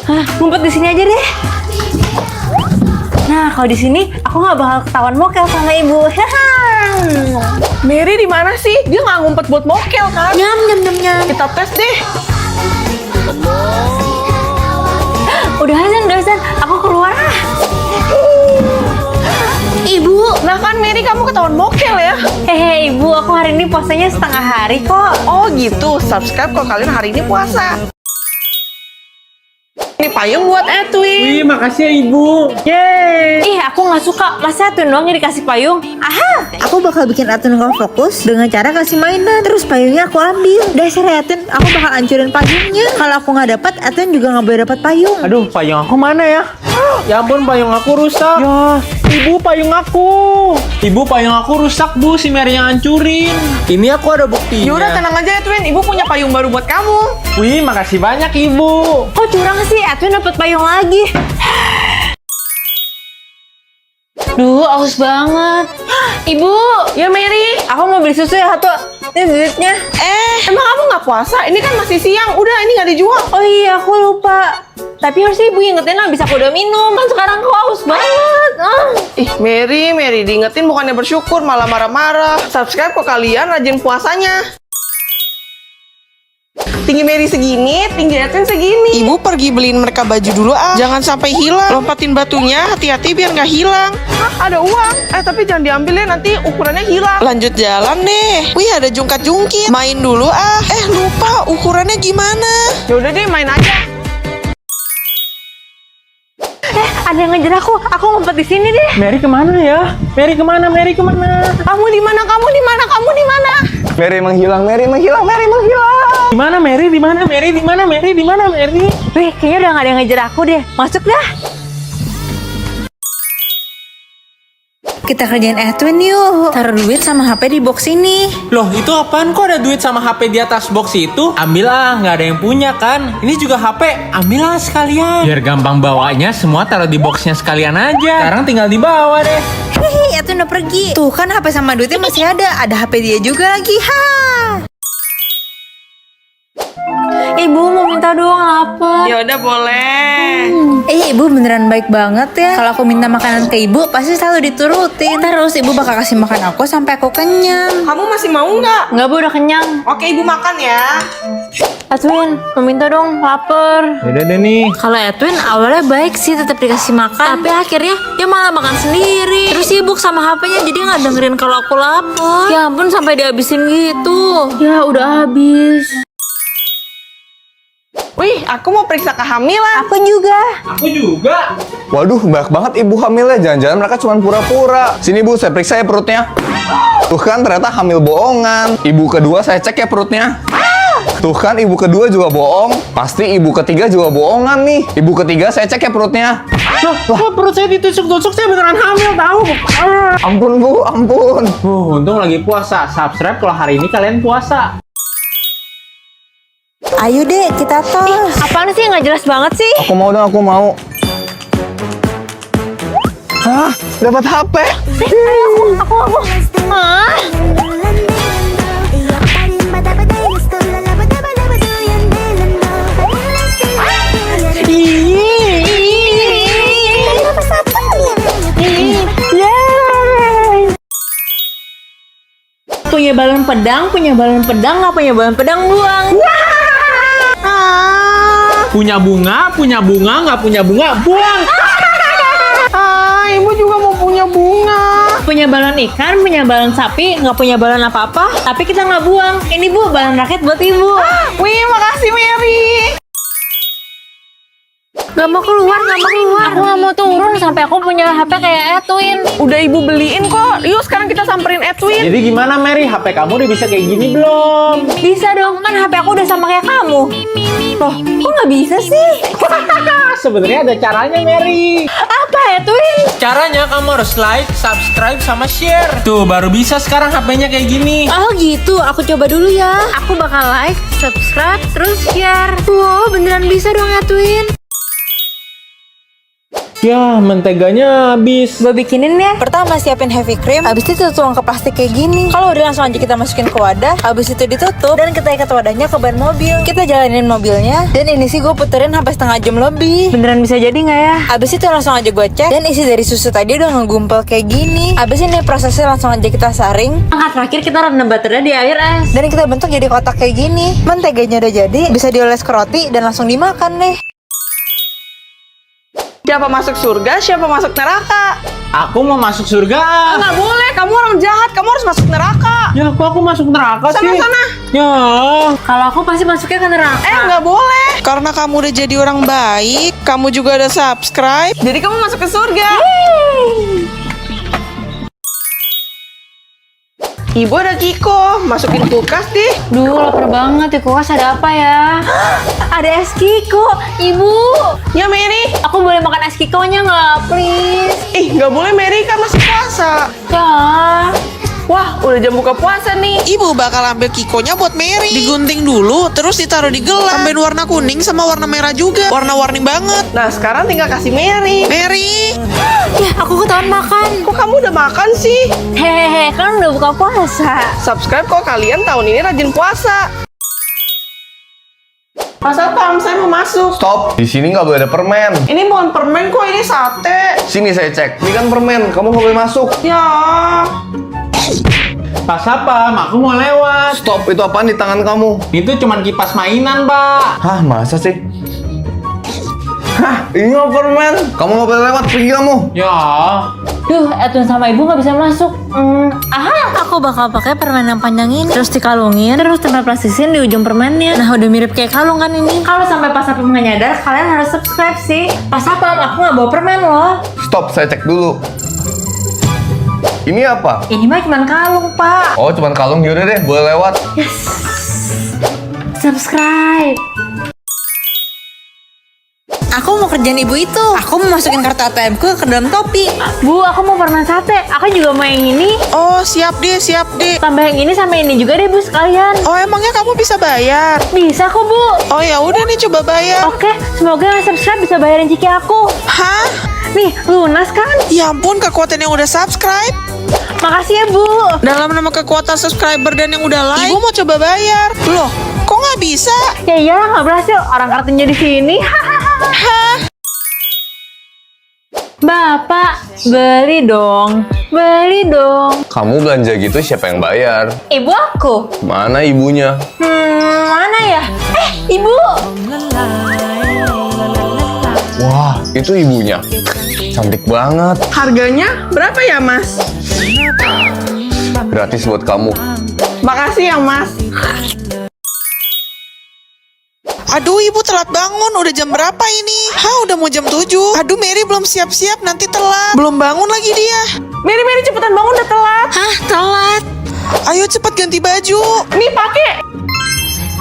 Ngumpet di sini aja deh. Nah, kalau di sini aku nggak bakal ketahuan mokel sama ibu. Mary di mana sih? Dia nggak ngumpet buat mokel kan? Nyam nyam nyam nyam. Kita tes deh. Udah Hasan, aku keluar ah. Ibu, Nah kan Mary, kamu ketahuan mokel ya? hehe ibu, aku hari ini puasanya setengah hari kok. Oh gitu, subscribe kalau kalian hari ini puasa. Ini payung buat Edwin. Wih, makasih ya ibu. Yeay. Ih, aku nggak suka. Masa Atun doang yang dikasih payung? Aha! Aku bakal bikin Atun nggak fokus dengan cara kasih mainan. Terus payungnya aku ambil. Dasar Atun, aku bakal hancurin payungnya. Kalau aku nggak dapat, Atun juga nggak boleh dapat payung. Aduh, payung aku mana ya? Ya ampun, payung aku rusak. Ya, ibu payung aku. Ibu payung aku rusak bu, si Mary yang hancurin. Ini aku ada buktinya. Yaudah tenang aja Edwin, ibu punya payung baru buat kamu. Wih, makasih banyak ibu. Kok curang sih? Atun dapat payung lagi. Duh, aus banget. Ibu, Ya Mary. aku mau beli susu ya satu. Ini duitnya. Emang kamu nggak puasa? Ini kan masih siang. Udah, ini nggak dijual. Oh iya, aku lupa. Tapi harusnya ibu ingetin habis aku udah minum. Kan sekarang aku haus banget. Ih, Mary diingetin bukannya bersyukur, malah marah-marah. Subscribe kok kalian rajin puasanya. Tinggi Mary segini, tinggi Edwin segini. Ibu pergi beliin mereka baju dulu ah. Jangan sampai hilang. Lompatin batunya, hati-hati biar nggak hilang. Hah, ada uang. Tapi jangan diambil ya, nanti ukurannya hilang. Lanjut jalan deh. Wih, ada jungkat-jungkit. Main dulu ah. Lupa ukurannya gimana. Yaudah deh, main aja. Ada yang ngejar aku. Aku ngumpet di sini deh. Mary kemana ya? Mary kemana? Mary kemana? Kamu di mana? Kamu di mana? Kamu di mana? Mary menghilang. Di mana Mary? Di mana Mary? Di mana Mary? Di mana Mary? Wih, kayaknya udah gak ada yang ngejar aku deh. Masuk dah. Kita kerjain Atun yuk. Taruh duit sama HP di box ini. Loh, itu apaan? Kok ada duit sama HP di atas box itu? Ambil ah, nggak ada yang punya kan? Ini juga HP, ambil ah sekalian. Biar gampang bawanya, semua taruh di boxnya sekalian aja. Sekarang tinggal dibawa deh. Hehe, Atun udah pergi. Tuh kan HP sama duitnya masih ada. Ada HP dia juga lagi. Ha. Ibu mau minta doang, lapar. Ya udah boleh. Ibu beneran baik banget ya. Kalau aku minta makanan ke ibu, pasti selalu diturutin. Terus ibu bakal kasih makan aku sampai aku kenyang. Kamu masih mau nggak? Nggak, Bu, udah kenyang. Oke, ibu makan ya. Edwin, mau minta dong, lapar. Udah deh nih. Kalau Edwin awalnya baik sih, tetap dikasih makan. Tapi akhirnya dia malah makan sendiri. Terus sibuk sama HP-nya, jadi nggak dengerin kalau aku lapar. Ya ampun, sampai dihabisin gitu. Ya, udah habis. Wih, aku mau periksa kehamilan. Aku juga. Aku juga. Waduh, banyak banget ibu hamilnya. Jangan-jangan mereka cuma pura-pura. Sini bu, saya periksa ya perutnya. Tuh kan, ternyata hamil bohongan. Ibu kedua saya cek ya perutnya. Tuh kan, ibu kedua juga bohong. Pasti ibu ketiga juga bohongan nih. Ibu ketiga saya cek ya perutnya. Loh, kok perut saya ditusuk-tusuk? Saya beneran hamil tahu. Ampun bu, ampun. Untung lagi puasa. Subscribe kalau hari ini kalian puasa. Ayo deh, kita tos. Apaan sih? Nggak jelas banget sih. Aku mau dong, aku mau. Hah? Dapat HP? Aku. Hah? Punya balon pedang, nggak punya balon pedang buang. Punya bunga, nggak punya bunga, buang. Ibu juga mau punya bunga. Punya balon ikan, punya balon sapi, nggak punya balon apa-apa, tapi kita nggak buang. Ini Bu, balon raket buat Ibu. Wih, makasih Mary. Gak mau keluar. Aku nggak mau turun sampai aku punya HP kayak Edwin. Udah ibu beliin kok. Yuk sekarang kita samperin Edwin. Jadi gimana Mary? HP kamu udah bisa kayak gini belum? Bisa dong, kan HP aku udah sama kayak kamu. Loh, kok nggak bisa sih? Sebenarnya ada caranya Mary. Apa Edwin? Caranya kamu harus like, subscribe, sama share. Tuh baru bisa sekarang HP-nya kayak gini. Oh gitu, aku coba dulu ya. Aku bakal like, subscribe, terus share. Wow, beneran bisa dong Edwin. Ya, menteganya habis. Gue bikinin ya. Pertama siapin heavy cream, habis itu tuang ke plastik kayak gini. Kalau udah langsung aja kita masukin ke wadah, habis itu ditutup dan kita ikat wadahnya ke ban mobil. Kita jalanin mobilnya dan ini sih gue puterin sampai setengah jam lebih. Beneran bisa jadi nggak ya? Habis itu langsung aja gue cek dan isi dari susu tadi udah ngegumpal kayak gini. Habis ini prosesnya langsung aja kita saring. Langkah terakhir kita rendam butternya di air es. Dan kita bentuk jadi kotak kayak gini. Menteganya udah jadi, bisa dioles ke roti dan langsung dimakan deh. Siapa masuk surga, siapa masuk neraka? Aku mau masuk surga. Nggak boleh, kamu orang jahat, kamu harus masuk neraka. Ya, kok aku masuk neraka sih? Sana-sana. Ya. Kalau aku pasti masuknya ke neraka. Nggak boleh. Karena kamu udah jadi orang baik, kamu juga udah subscribe, jadi kamu masuk ke surga. Ibu ada Kiko, masukin kulkas deh. Duh, lapar banget di kulkas ada apa ya? Ada es Kiko, Ibu. Ya Mary. Aku boleh makan es Kikonya nggak, please? Nggak boleh Mary, kan masih puasa. Ya. Wah, udah jam buka puasa nih. Ibu bakal ambil Kikonya buat Mary. Digunting dulu, terus ditaruh di gelas. Tambahin warna kuning sama warna merah juga. Warna-warni banget. Nah, sekarang tinggal kasih Mary. Mary. Ya, aku ketahuan makan. Kok kamu udah makan sih? Hehehe, kan udah buka puasa. Subscribe kok kalian tahun ini rajin puasa. Pak Satpam, saya mau masuk. Stop, di sini nggak boleh ada permen. Ini bukan permen kok, ini sate. Sini saya cek, ini kan permen, kamu nggak boleh masuk. Ya. Pak Sapam, aku mau lewat. Stop, itu apaan di tangan kamu? Itu cuman kipas mainan, Pak. Hah, masa sih? Hah, ini mah permen. Kamu nggak boleh lewat, pergi kamu. Ya. Duh, Edwin sama Ibu nggak bisa masuk. Aku bakal pakai permen yang panjang ini, terus dikalungin, terus tempel plastisin di ujung permennya. Nah, udah mirip kayak kalung kan ini. Kalau sampai Pak Sapam nggak nyadar, kalian harus subscribe sih. Pak Sapam, aku nggak bawa permen loh. Stop, saya cek dulu. Ini apa? Ini mah cuma kalung, Pak. Oh, cuman kalung, yaudah deh, boleh lewat. Yes. Subscribe. Aku mau kerjaan ibu itu. Aku mau masukin kartu ATM ku ke dalam topi. Bu, aku mau permen sate. Aku juga mau yang ini. Oh, siap deh, siap deh. Tambah yang ini sama ini juga deh, Bu, sekalian. Oh, emangnya kamu bisa bayar? Bisa kok, Bu. Oh, ya udah nih, coba bayar. Oke, semoga yang subscribe bisa bayarin ciki aku. Hah? Nih, lunas kan? Ya ampun, kekuatan yang udah subscribe. Makasih ya, Bu. Dalam nama kekuatan subscriber dan yang udah like, Ibu mau coba bayar. Loh, kok nggak bisa? Ya iyalah, nggak berhasil. Orang kartunya di sini. Hah? Bapak, beli dong. Beli dong. Kamu belanja gitu, siapa yang bayar? Ibu aku. Mana ibunya? Mana ya? Ibu. Wah, itu ibunya. Cantik banget. Harganya berapa ya, Mas? Gratis buat kamu. Makasih ya, Mas. Aduh, Ibu telat bangun. Udah jam berapa ini? Hah, udah mau jam 7. Aduh, Mary belum siap-siap, nanti telat. Belum bangun lagi dia. Mary, cepetan bangun, udah telat. Hah, telat? Ayo cepet ganti baju. Nih, pakai.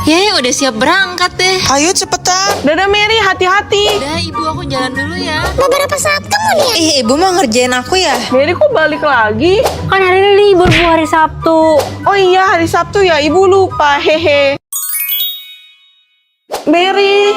Ya, udah siap berangkat deh. Ayo cepetan. Dadah, Mary, hati-hati. Udah, ibu aku jalan dulu ya. Beberapa saat kemudian. Ibu mau ngerjain aku ya? Mary, kok balik lagi? Kan hari ini libur, Bu, hari Sabtu. Oh iya, hari Sabtu ya, Ibu lupa. Hehe. Mary.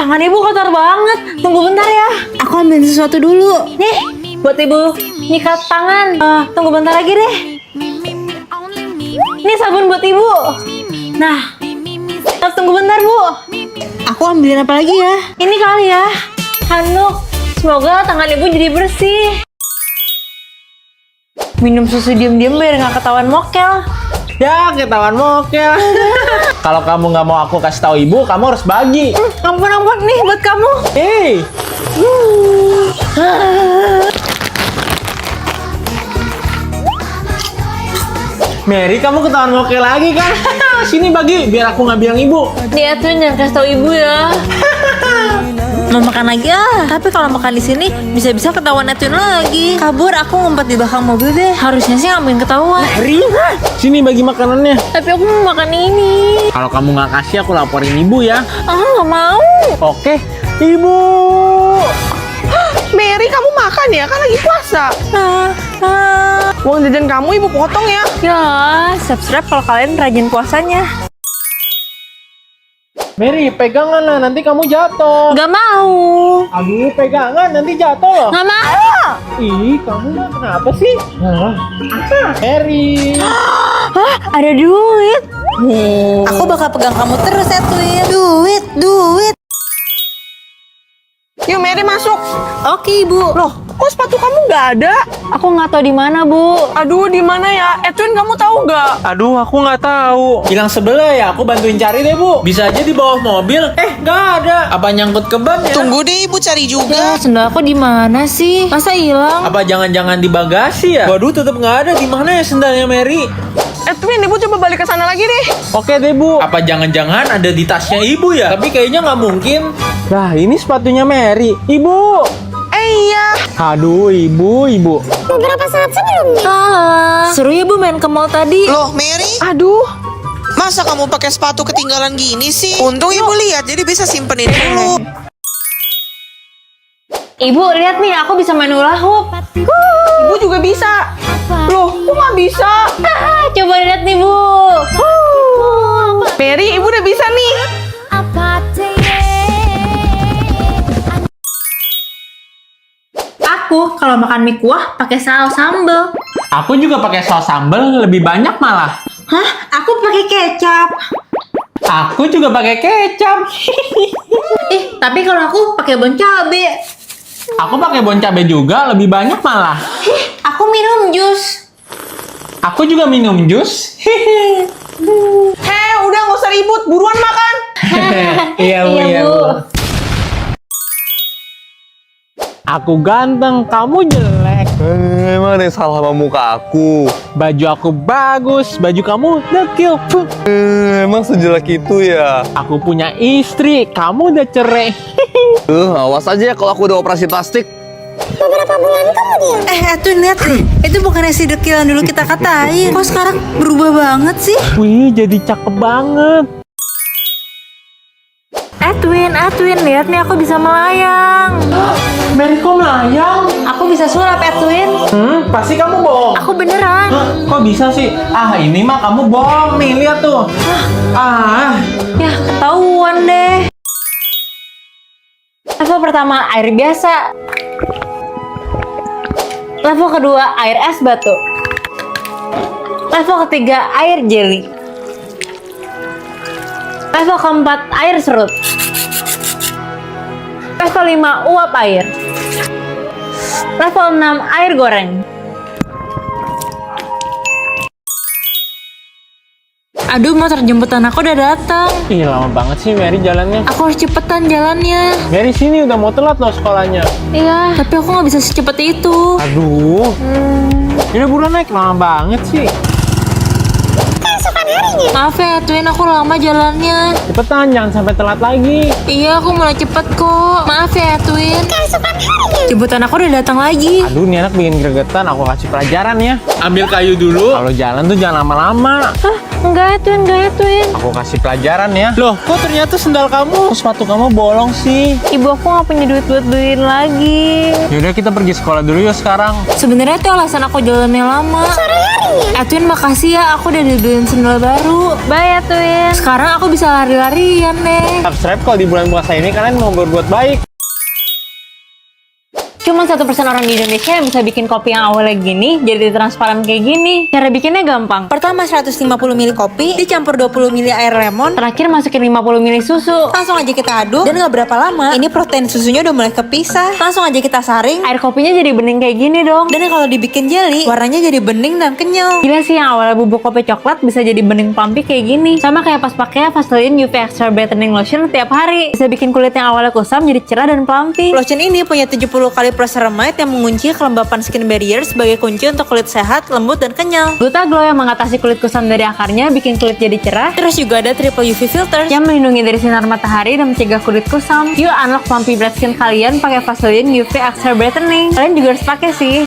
Tangan Ibu kotor banget. Tunggu bentar ya. Aku ambil sesuatu dulu. Nih, buat Ibu nyikat tangan. Tunggu bentar lagi deh. Ini sabun buat Ibu. Nah, tunggu bentar, Bu. Aku ambilin apa lagi ya? Ini kali ya. Handuk. Semoga tangan Ibu jadi bersih. Minum susu diam-diam biar nggak ketahuan mokel. Ya, ketahuan mokel. Kalau kamu nggak mau aku kasih tahu ibu, kamu harus bagi. Ampun, nih buat kamu. Hei. Mary, kamu ketahuan mokel lagi kan? Sini bagi, biar aku nggak bilang ibu. Dia tuh jangan kasih tahu Ibu ya. Mau makan lagi ah. Tapi kalau makan di sini bisa-bisa ketahuan Edwin lagi. Kabur, aku ngumpet di belakang mobil deh. Harusnya sih nggak mungkin ketahuan. Mary, sini bagi makanannya. Tapi aku mau makan ini. Kalau kamu nggak kasih, aku laporin ibu ya. Nggak mau. Oke, ibu. Mary, kamu makan ya? Kan lagi puasa. Uang jajan kamu Ibu potong ya. Ya, subscribe kalau kalian rajin puasanya. Mary, pegangan lah, nanti kamu jatuh. Gak mau. Aduh, pegangan, nanti jatuh loh. Gak mau. Ih, kamu mah kenapa sih? Mary. Hah, ada duit. Aku bakal pegang kamu terus Edwin. Duit. Yuk Mary masuk. Oke ibu. Loh, kok sepatu kamu nggak ada? Aku nggak tahu di mana, Bu. Aduh, di mana ya? Edwin, kamu tahu nggak? Aduh, aku nggak tahu. Hilang sebelah ya, aku bantuin cari deh, Bu. Bisa aja di bawah mobil. Nggak ada. Apa nyangkut ke ban ya? Tunggu deh, ibu cari juga. Ya, sendal aku di mana sih? Masa hilang? Apa jangan-jangan di bagasi ya? Waduh, tetap nggak ada. Di mana ya sendalnya Mary? Edwin, ibu coba balik ke sana lagi deh. Oke deh, Bu. Apa jangan-jangan ada di tasnya ibu ya? Tapi kayaknya nggak mungkin. Nah, ini sepatunya Mary. Ibu. Iya. Aduh, ibu. Seru ya bu main ke mall tadi. Loh, Mary? Aduh. Masa kamu pakai sepatu ketinggalan gini sih? Untung ibu lihat, jadi bisa simpenin dulu. Ibu, lihat nih, aku bisa main hula hoop. Ibu juga bisa. Loh, kok nggak bisa? Coba lihat nih, Bu. Mary, ibu udah bisa nih. Aku kalau makan mie kuah pakai saus sambal. Aku juga pakai saus sambal, lebih banyak malah. Hah? Aku pakai kecap. Aku juga pakai kecap. Tapi kalau aku pakai bon cabe. Aku pakai bon cabe juga, lebih banyak malah. Aku minum jus. Aku juga minum jus. Udah nggak usah ribut, buruan makan. Iya, Bu. Iya, Bu. Aku ganteng, kamu jelek. Emang ada yang salah sama muka aku? Baju aku bagus, baju kamu dekil. Emang sejelek itu ya? Aku punya istri, kamu udah cerai. Awas aja ya kalau aku udah operasi plastik. Edwin lihat deh. Itu bukannya si dekil yang dulu kita katain. Kok sekarang berubah banget sih? Wih, jadi cakep banget. Edwin, lihat nih aku bisa melayang. Mary, kok melayang? Aku bisa sulap Edwin. Pasti kamu bohong. Aku beneran. Hah, kok bisa sih? Ini mah kamu bohong nih, lihat tuh. Ya, ketahuan deh. Level pertama air biasa. Level kedua air es batu. Level ketiga air jelly. Level keempat air serut. Level 5 uap air. Level 6 air goreng. Aduh, motor jemputan aku udah datang. Ih, lama banget sih Mary jalannya. Aku harus cepetan jalannya. Mary sini udah mau telat loh sekolahnya. Iya, tapi aku nggak bisa secepat itu. Aduh. Udah buruan naik, lama banget sih. Maaf ya Edwin, aku lama jalannya. Cepetan, jangan sampai telat lagi. Iya, aku mulai cepet kok. Maaf ya Edwin. Jemputan aku udah datang lagi. Aduh, nih anak bikin gregetan, aku kasih pelajaran ya. Ambil kayu dulu. Kalau jalan tuh jangan lama-lama. Enggak Edwin. Aku kasih pelajaran ya. Loh, kok ternyata sendal kamu, sepatu kamu bolong sih? Ibu aku nggak punya duit buat beliin lagi. Yaudah, kita pergi sekolah dulu yuk sekarang. Sebenarnya itu alasan aku jalannya lama. Edwin, makasih ya, aku udah dibeliin sendal baru. Bye Edwin. Sekarang aku bisa lari-larian deh. Subscribe kalau di bulan puasa ini kalian mau berbuat baik. Cuma 1% orang di Indonesia yang bisa bikin kopi yang awalnya gini jadi transparan kayak gini. Cara bikinnya gampang. Pertama 150 ml kopi dicampur 20 ml air lemon. Terakhir masukin 50 ml susu. Langsung aja kita aduk dan gak berapa lama ini protein susunya udah mulai kepisah. Langsung aja kita saring. Air kopinya jadi bening kayak gini dong. Dan kalau dibikin jelly warnanya jadi bening dan kenyal. Gila sih, yang awalnya bubuk kopi coklat bisa jadi bening plumpy kayak gini. Sama kayak pas pakai Vaseline UV Extra Brightening Lotion tiap hari. Bisa bikin kulit yang awalnya kusam jadi cerah dan plumpy. Lotion ini punya 70 kali ceramide yang mengunci kelembapan skin barrier sebagai kunci untuk kulit sehat, lembut, dan kenyal. Gluta-Glow yang mengatasi kulit kusam dari akarnya, bikin kulit jadi cerah. Terus juga ada triple UV filter Yang melindungi dari sinar matahari dan mencegah kulit kusam. Yuk unlock plumpy bright skin kalian pakai Vaseline UV Extra Brightening. Kalian juga harus pakai sih.